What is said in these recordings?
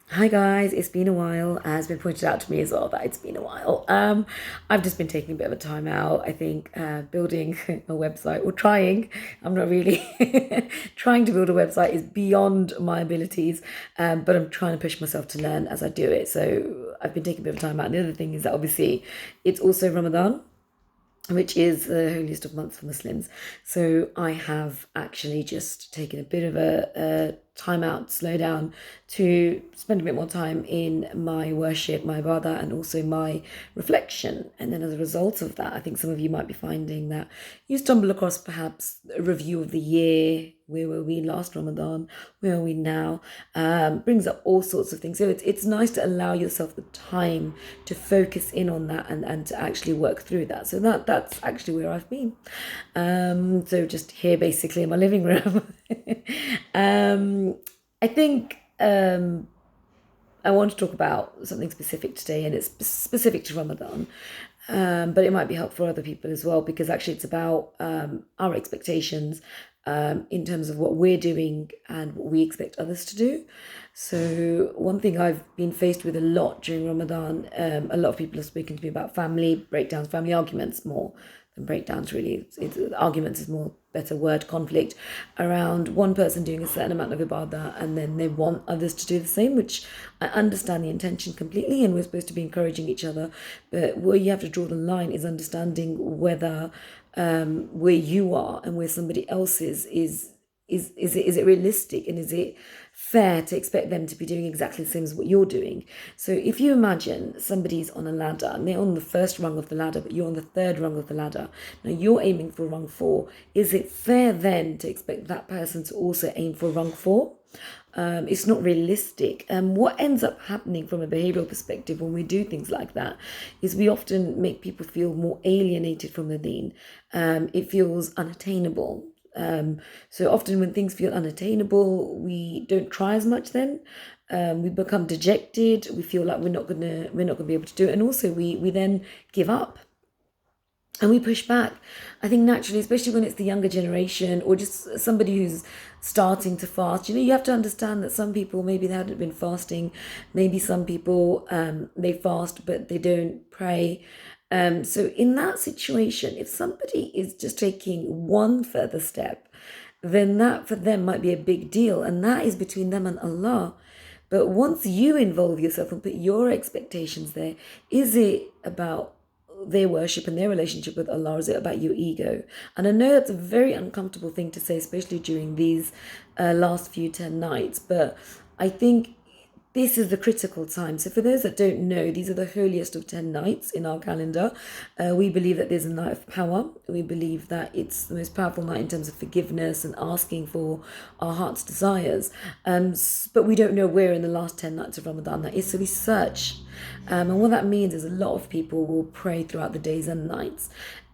Hi guys, it's been a while. Has been pointed out to me as well that it's been a while. I've just been taking a bit of a time out. I think building a website or trying. I'm not really trying to build a website is beyond my abilities, but I'm trying to push myself to learn as I do it. So I've been taking a bit of time out. And the other thing is that obviously it's also Ramadan, which is the holiest of months for Muslims. So I have actually just taken a bit of a time out, slow down to spend a bit more time in my worship, my ibadah, and also my reflection. And then as a result of that, I think some of you might be finding that you stumble across perhaps a review of the year. Where were we last Ramadan? Where are we now? Brings up all sorts of things. So it's nice to allow yourself the time to focus in on that and to actually work through that. So that's actually where I've been. So just here basically in my living room. I think I want to talk about something specific today, and it's specific to Ramadan. But it might be helpful for other people as well because actually it's about our expectations in terms of what we're doing and what we expect others to do. So one thing I've been faced with a lot during Ramadan, a lot of people have spoken to me about family breakdowns, family arguments more than breakdowns really. Arguments is more better word, conflict around one person doing a certain amount of ibadah and then they want others to do the same, which I understand the intention completely and we're supposed to be encouraging each other. But where you have to draw the line is understanding whether where you are and where somebody else is it realistic and is it fair to expect them to be doing exactly the same as what you're doing? So if you imagine somebody's on a ladder and they're on the first rung of the ladder, but you're on the third rung of the ladder, now you're aiming for rung four, is it fair then to expect that person to also aim for rung four? It's not realistic. What ends up happening from a behavioral perspective when we do things like that is we often make people feel more alienated from the deen. It feels unattainable. So often when things feel unattainable, we don't try as much then. We become dejected. We feel like we're not gonna be able to do it, and also we then give up and we push back. I think naturally, especially when it's the younger generation or just somebody who's starting to fast. You have to understand that some people maybe they hadn't been fasting, maybe some people they fast but they don't pray. So in that situation, if somebody is just taking one further step, then that for them might be a big deal, and that is between them and Allah. But once you involve yourself and put your expectations there, is it about their worship and their relationship with Allah? Is it about your ego? And I know that's a very uncomfortable thing to say, especially during these last few 10 nights, but I think this is the critical time. So, for those that don't know, these are the holiest of 10 nights in our calendar. We believe that there's a night of power. We believe that it's the most powerful night in terms of forgiveness and asking for our heart's desires. But we don't know where in the last 10 nights of Ramadan that is. So, we search. And what that means is a lot of people will pray throughout the days and nights.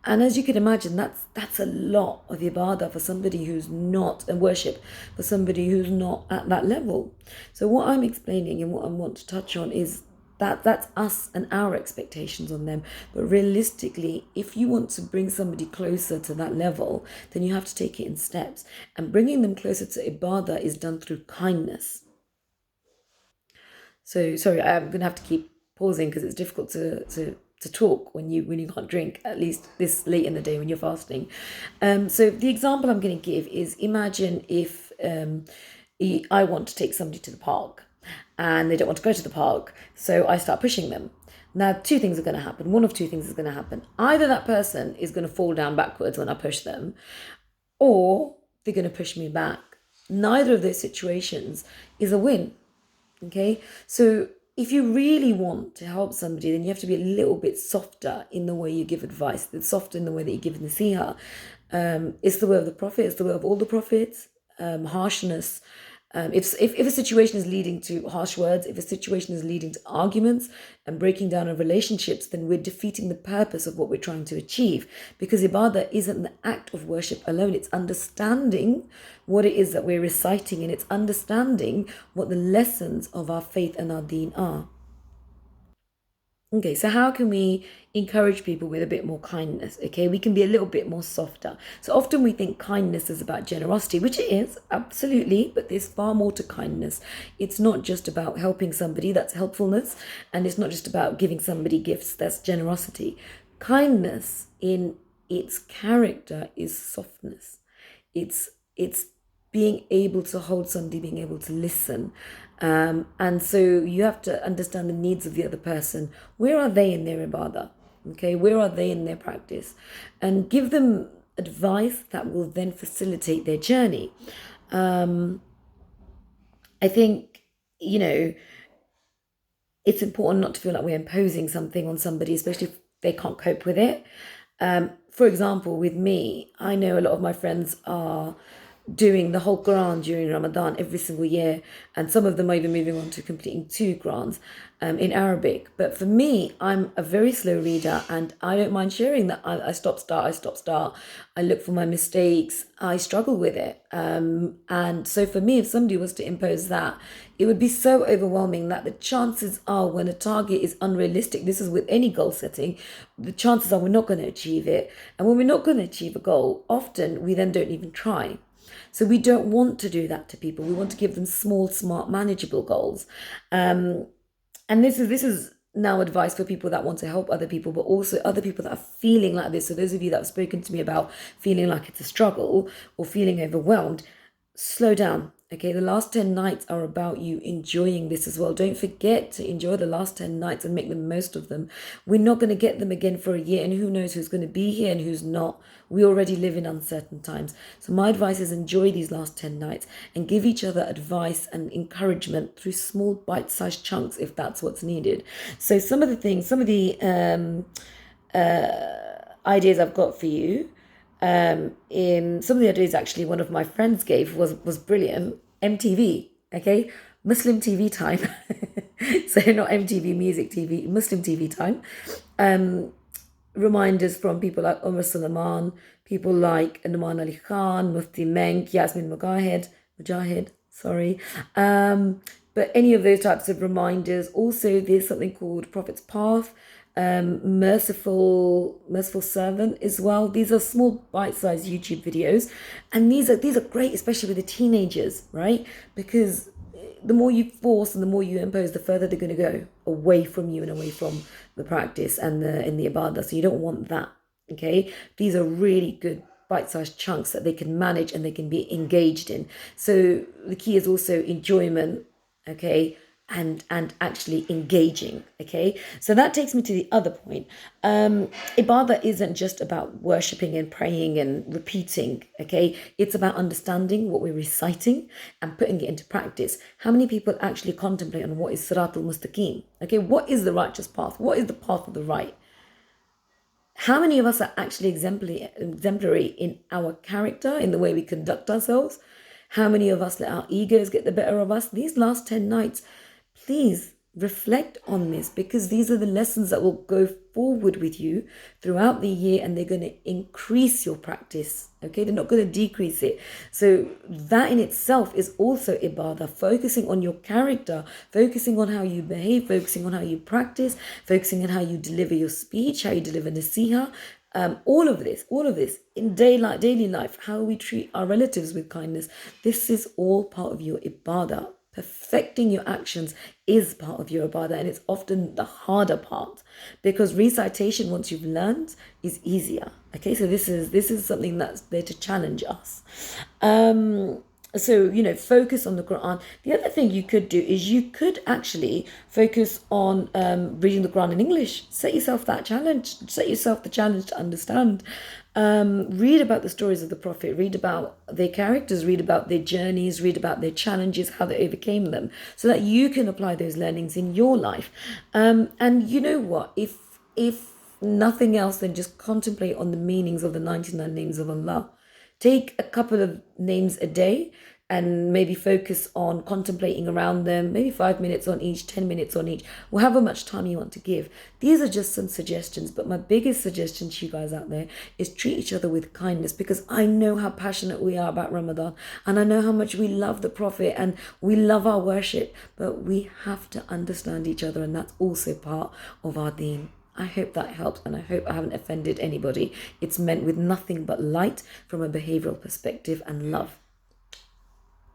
And as you can imagine, that's a lot of ibadah for somebody who's not, and worship for somebody who's not at that level. So what I'm explaining and what I want to touch on is that that's us and our expectations on them. But realistically, if you want to bring somebody closer to that level, then you have to take it in steps. And bringing them closer to ibadah is done through kindness. So sorry, I'm gonna have to keep pausing because it's difficult to talk when you can't drink, at least this late in the day when you're fasting. So the example I'm going to give is imagine if I want to take somebody to the park and they don't want to go to the park, so I start pushing them. Now, two things are going to happen. One of two things is going to happen. Either that person is going to fall down backwards when I push them, or they're going to push me back. Neither of those situations is a win. Okay, so if you really want to help somebody, then you have to be a little bit softer in the way you give advice, softer in the way that you give nasiha. It's the way of the Prophet, it's the way of all the prophets. Harshness. If a situation is leading to harsh words, if a situation is leading to arguments and breaking down of relationships, then we're defeating the purpose of what we're trying to achieve. Because ibadah isn't the act of worship alone, it's understanding what it is that we're reciting and it's understanding what the lessons of our faith and our deen are. Okay, so how can we encourage people with a bit more kindness? Okay, we can be a little bit more softer. So often we think kindness is about generosity, which it is, absolutely, but there's far more to kindness. It's not just about helping somebody, that's helpfulness, and it's not just about giving somebody gifts, that's generosity. Kindness in its character is softness. It's being able to hold somebody, being able to listen. And so you have to understand the needs of the other person. Where are they in their ibadah? Okay, where are they in their practice? And give them advice that will then facilitate their journey. I think, you know, it's important not to feel like we're imposing something on somebody, especially if they can't cope with it. For example, with me, I know a lot of my friends are doing the whole Quran during Ramadan every single year, and some of them are even moving on to completing two Qurans in Arabic. But for me, I'm a very slow reader, and I don't mind sharing that I stop start, I stop start, I look for my mistakes, I struggle with it. And so for me, if somebody was to impose that, it would be so overwhelming that the chances are, when a target is unrealistic, this is with any goal setting, the chances are we're not going to achieve it. And when we're not going to achieve a goal, often we then don't even try. So we don't want to do that to people. We want to give them small, smart, manageable goals. And this is now advice for people that want to help other people, but also other people that are feeling like this. So those of you that have spoken to me about feeling like it's a struggle or feeling overwhelmed, slow down. Okay, the last 10 nights are about you enjoying this as well. Don't forget to enjoy the last 10 nights and make the most of them. We're not going to get them again for a year, and who knows who's going to be here and who's not. We already live in uncertain times. So my advice is enjoy these last 10 nights and give each other advice and encouragement through small bite-sized chunks if that's what's needed. So some of the things, some of the ideas I've got for you, in some of the ideas actually one of my friends gave was brilliant. MTV, okay, Muslim TV time. So not MTV music TV, Muslim TV time. Reminders from people like Umar Sulaiman, people like Numan Ali Khan, Mufti Menk, Yasmin Mujahid, sorry. But any of those types of reminders. Also, there's something called Prophet's Path, merciful servant as well. These are small bite-sized YouTube videos, and these are great, especially with the teenagers, right? Because the more you force and the more you impose, the further they're going to go away from you and away from the practice and the ibadah. So you don't want that. Okay, these are really good bite-sized chunks that they can manage and they can be engaged in. So the key is also enjoyment. Okay, and actually engaging. Okay, so that takes me to the other point. Ibadah isn't just about worshipping and praying and repeating. Okay, it's about understanding what we're reciting and putting it into practice. How many people actually contemplate on what is Siratul Mustaqim? Okay, what is the righteous path? What is the path of the right? How many of us are actually exemplary in our character, in the way we conduct ourselves? How many of us let our egos get the better of us? These last 10 nights, please reflect on this, because these are the lessons that will go forward with you throughout the year, and they're going to increase your practice. Okay, they're not going to decrease it. So that in itself is also ibadah, focusing on your character, focusing on how you behave, focusing on how you practice, focusing on how you deliver your speech, how you deliver nasiha. All of this in daily life, how we treat our relatives with kindness. This is all part of your ibadah. Perfecting your actions is part of your ibadah, and it's often the harder part, because recitation, once you've learned, is easier. Okay, so this is something that's there to challenge us. So focus on the Quran. The other thing you could do is you could actually focus on reading the Quran in English. Set yourself that challenge. Set yourself the challenge to understand. Read about the stories of the Prophet. Read about their characters. Read about their journeys. Read about their challenges, how they overcame them, so that you can apply those learnings in your life. And you know what? If nothing else, then just contemplate on the meanings of the 99 names of Allah. Take a couple of names a day and maybe focus on contemplating around them, maybe 5 minutes on each, 10 minutes on each, or however much time you want to give. These are just some suggestions, but my biggest suggestion to you guys out there is treat each other with kindness, because I know how passionate we are about Ramadan, and I know how much we love the Prophet and we love our worship, but we have to understand each other, and that's also part of our deen. I hope that helps, and I hope I haven't offended anybody. It's meant with nothing but light from a behavioral perspective and love.